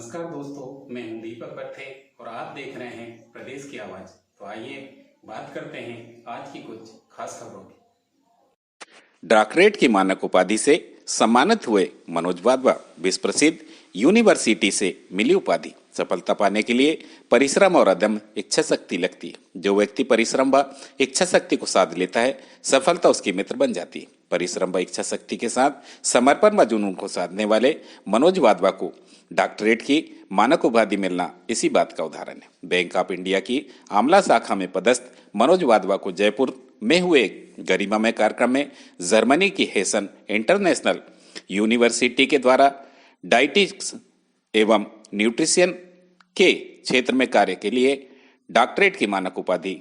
नमस्कार दोस्तों, मैं हूं दीपक पत्थे और आप देख रहे हैं प्रदेश की आवाज। तो आइए बात करते हैं आज की कुछ खास खबरों की। डॉक्टरेट की मानक उपाधि से सम्मानित हुए मनोज वाधवा विश्व प्रसिद्ध यूनिवर्सिटी से मिली उपाधि। सफलता पाने के लिए परिश्रम और अदम्य इच्छा शक्ति लगती है। जो व्यक्ति परिश्रम व इच्छा शक्ति को साध लेता है, सफलता उसकी मित्र बन जाती है। परिश्रम व इच्छा शक्ति के साथ समर्पण व जुनून को साधने वाले मनोज वाधवा को डॉक्टरेट की मानक उपाधि मिलना इसी बात का उदाहरण है। बैंक ऑफ इंडिया की आमला शाखा में पदस्थ मनोज वाधवा को जयपुर में हुए एक गरिमामय कार्यक्रम में जर्मनी की हेसन इंटरनेशनल यूनिवर्सिटी के द्वारा डाइटिक्स एवं न्यूट्रिशन के क्षेत्र में कार्य के लिए डॉक्टरेट की मानक उपाधि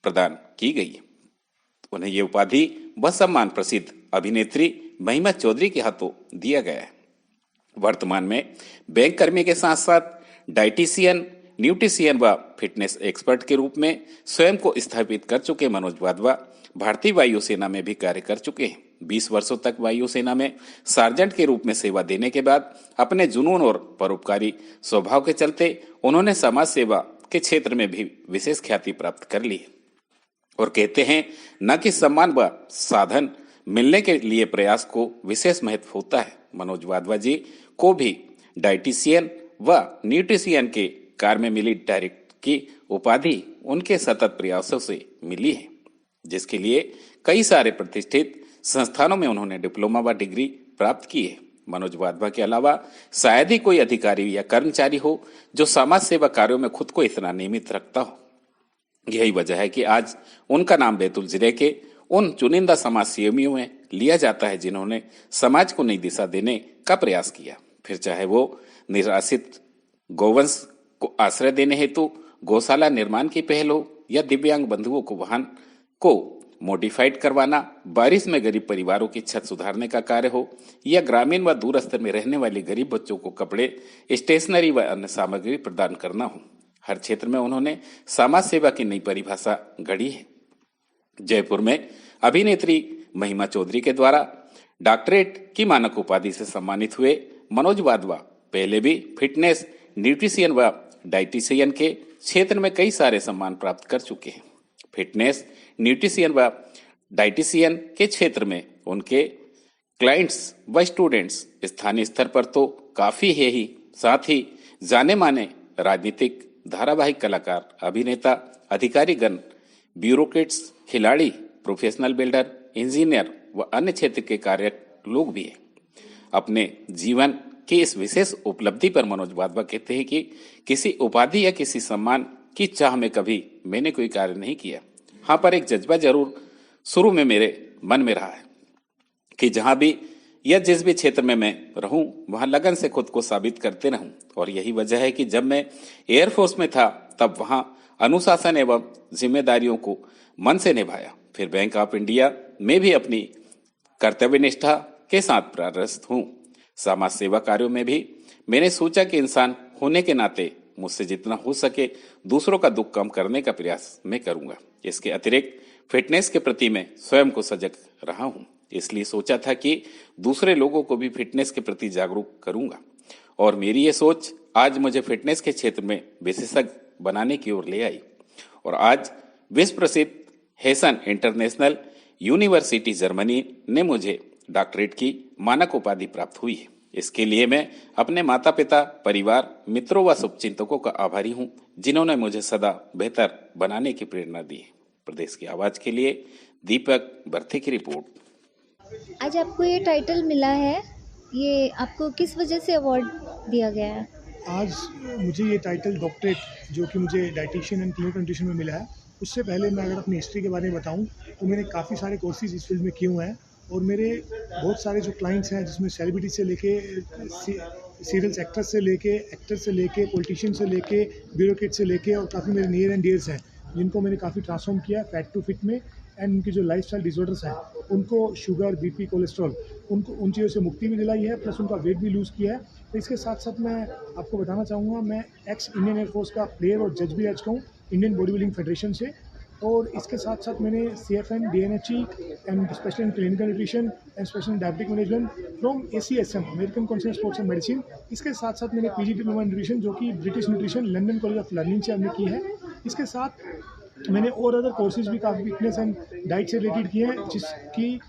प्रदान की गई है। उन्हें यह उपाधि व सम्मान प्रसिद्ध अभिनेत्री महिमा चौधरी के हाथों दिया गया है। वर्तमान में बैंक कर्मी के साथ साथ डाइटिशियन, न्यूट्रिशियन व फिटनेस एक्सपर्ट के रूप में स्वयं को स्थापित कर चुके मनोज वाधवा भारतीय वायुसेना में भी कार्य कर चुके हैं। 20 वर्षों तक वायुसेना में सार्जेंट के रूप में सेवा देने के बाद अपने जुनून और परोपकारी स्वभाव के चलते उन्होंने समाज सेवा के क्षेत्र में भी विशेष ख्याति प्राप्त कर ली है। और कहते हैं, न कि सम्मान व साधन मिलने के लिए प्रयास को विशेष महत्व होता है। मनोज वाधवा जी को भी डाइटिशियन व न्यूट्रिशियन के कार्य में मिली डायरेक्ट की उपाधि उनके सतत प्रयासों से मिली है, जिसके लिए कई सारे प्रतिष्ठित संस्थानों में उन्होंने डिप्लोमा व डिग्री प्राप्त की है। मनोज वाधवा के अलावा शायद ही कोई अधिकारी या कर्मचारी हो जो समाज सेवा कार्यों में खुद को इतना नियमित रखता हो। यही वजह है कि आज उनका नाम बैतूल जिले के उन चुनिंदा समाज सेवियों में लिया जाता है जिन्होंने समाज को नई दिशा देने का प्रयास किया। फिर चाहे वो निराश्रित गौवंश को आश्रय देने हेतु गौशाला निर्माण की पहल हो, या दिव्यांग बंधुओं को वाहन को मॉडिफाइड करवाना, बारिश में गरीब परिवारों की छत सुधारने का कार्य हो, या ग्रामीण व दूरस्थ में रहने वाले गरीब बच्चों को कपड़े, स्टेशनरी व अन्य सामग्री प्रदान करना हो। हर क्षेत्र में उन्होंने समाज सेवा की नई परिभाषा गढ़ी है। जयपुर में अभिनेत्री महिमा चौधरी के द्वारा डॉक्टरेट की मानक उपाधि से सम्मानित हुए मनोज वाधवा पहले भी फिटनेस, न्यूट्रिशियन व डाइटिशियन के क्षेत्र में कई सारे सम्मान प्राप्त कर चुके हैं। फिटनेस, न्यूट्रिशियन व डाइटिशियन के क्षेत्र में उनके क्लाइंट्स व स्टूडेंट्स स्थानीय स्तर पर तो काफी है ही, साथ ही जाने माने राजनीतिक, धारावाहिक कलाकार, अभिनेता, अधिकारीगण, ब्यूरोक्रेट्स, खिलाड़ी, प्रोफेशनल बिल्डर, इंजीनियर व अन्य क्षेत्र के कार्य लोग भी हैं। अपने जीवन की इस विशेष उपलब्धि पर मनोज वाधवा कहते हैं कि किसी उपाधि या किसी सम्मान की चाह में कभी मैंने कोई कार्य नहीं किया। हाँ, पर एक जज्बा जरूर शुरू में मेरे मन में रहा है कि जहां भी या जिस भी क्षेत्र में मैं रहूं, वहां लगन से खुद को साबित करते रहूं। और यही वजह है कि जब मैं एयरफोर्स में था तब वहां अनुशासन एवं जिम्मेदारियों को मन से निभाया। फिर बैंक ऑफ इंडिया में भी अपनी कर्तव्यनिष्ठा के साथ प्रयासरत हूँ। समाज सेवा कार्यों में भी मैंने सोचा कि इंसान होने के नाते मुझसे जितना हो सके दूसरों का दुख कम करने का प्रयास मैं करूंगा। इसके अतिरिक्त फिटनेस के प्रति मैं स्वयं को सजग रहा हूँ, इसलिए सोचा था कि दूसरे लोगों को भी फिटनेस के प्रति जागरूक करूंगा। और मेरी ये सोच आज मुझे फिटनेस के क्षेत्र में विशेषज्ञ बनाने की ओर ले आई। और आज विश्व प्रसिद्ध हेसन इंटरनेशनल यूनिवर्सिटी जर्मनी ने मुझे डॉक्टरेट की मानक उपाधि प्राप्त हुई है। इसके लिए मैं अपने माता पिता, परिवार, मित्रों व शुभचिंतकों का आभारी हूँ, जिन्होंने मुझे सदा बेहतर बनाने की प्रेरणा दी है। प्रदेश की आवाज के लिए दीपक बर्थे की रिपोर्ट। आज आपको ये टाइटल मिला है, ये आपको किस वजह से अवार्ड दिया गया है? आज मुझे ये टाइटल डॉक्टरेट, जो कि मुझे डाइटिशियन एंड क्लिनिकल न्यूट्रिशन में मिला है, उससे पहले मैं अगर अपनी हिस्ट्री के बारे में बताऊं तो मैंने काफ़ी सारे कोर्सेज इस फील्ड में किए हुए हैं। और मेरे बहुत सारे जो क्लाइंट्स हैं, जिसमें सेलिब्रिटी से लेके सीरियल एक्ट्रेस से लेके एक्टर से लेके पॉलिटिशियन से लेके ब्यूरोक्रेट से लेके, और काफ़ी मेरे नियर एंड डियर्स हैं जिनको मैंने काफ़ी ट्रांसफॉर्म किया फैट टू फिट में। एंड उनकी जो लाइफस्टाइल डिसऑर्डर्स हैं, उनको शुगर, बीपी, कोलेस्ट्रॉल, उनको उन चीज़ों से मुक्ति भी दिलाई है, प्लस उनका वेट भी लूज़ किया है। तो इसके साथ साथ मैं आपको बताना चाहूँगा, मैं एक्स इंडियन एयरफोर्स का प्लेयर और जज भी रह चुका हूँ इंडियन बॉडी बिल्डिंग फेडरेशन से। और इसके साथ साथ मैंने CFN, DNHE and special in clinical nutrition and special in diabetic management from ACSM, American council of sports and medicine. इसके साथ साथ मैंने PG डिप्लोमा न्यूट्रिशन जो कि British nutrition London college of learning से हमने की है। इसके साथ मैंने और अदर कोर्सेज भी काफ़ी फिटनेस एंड डाइट से रिलेटेड किए हैं, जिसकी